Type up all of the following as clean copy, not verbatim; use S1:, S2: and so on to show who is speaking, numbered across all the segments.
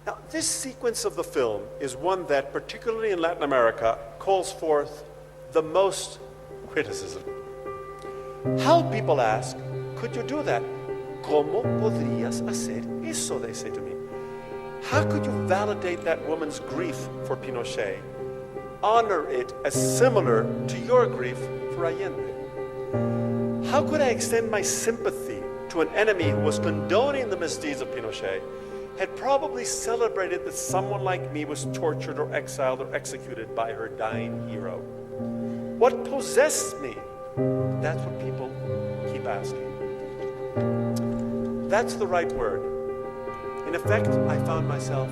S1: Now, this sequence of the film is one that, particularly in Latin America, calls forth the most criticism. How, people ask, could you do that? ¿Cómo podrías hacer eso? They say to me. How could you validate that woman's grief for Pinochet? Honor it as similar to your grief for Allende? How could I extend my sympathy to an enemy who was condoning the misdeeds of Pinochet, had probably celebrated that someone like me was tortured or exiled or executed by her dying hero? What possessed me? That's what people keep asking. That's the right word. In effect, I found myself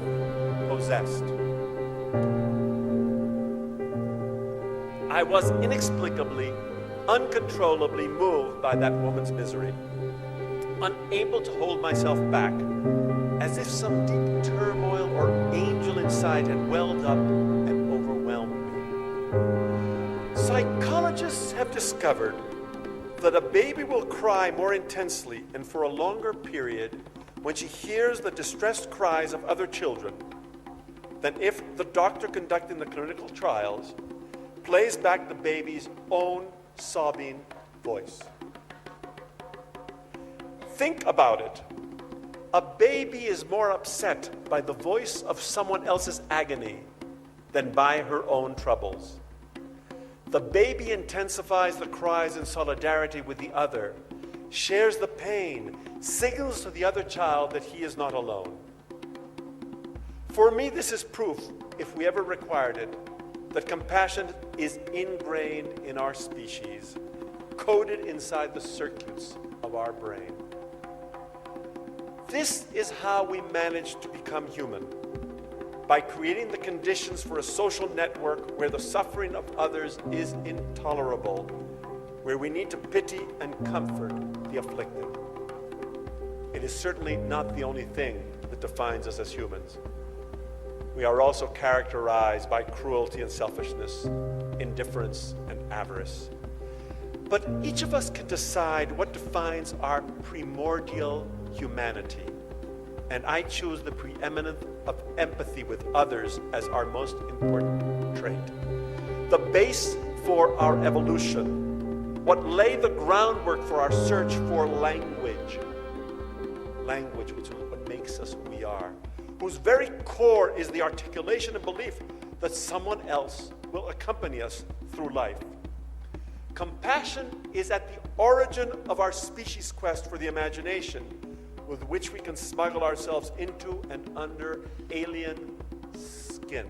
S1: possessed. I was inexplicably, uncontrollably moved by that woman's misery, unable to hold myself back, as if some deep turmoil or angel inside had welled up and overwhelmed me. Psychologists have discovered that a baby will cry more intensely and for a longer period when she hears the distressed cries of other children than if the doctor conducting the clinical trials plays back the baby's own sobbing voice. Think about it. A baby is more upset by the voice of someone else's agony than by her own troubles. The baby intensifies the cries in solidarity with the other, shares the pain, signals to the other child that he is not alone. For me, this is proof, if we ever required it, that compassion is ingrained in our species, coded inside the circuits of our brain. This is how we manage to become human, by creating the conditions for a social network where the suffering of others is intolerable, where we need to pity and comfort the afflicted. It is certainly not the only thing that defines us as humans. We are also characterized by cruelty and selfishness, indifference and avarice. But each of us can decide what defines our primordial humanity. And I choose the preeminence of empathy with others as our most important trait. The base for our evolution, what laid the groundwork for our search for language. Language, which is what makes us who we are, whose very core is the articulation and belief that someone else will accompany us through life. Compassion is at the origin of our species' quest for the imagination, with which we can smuggle ourselves into and under alien skin.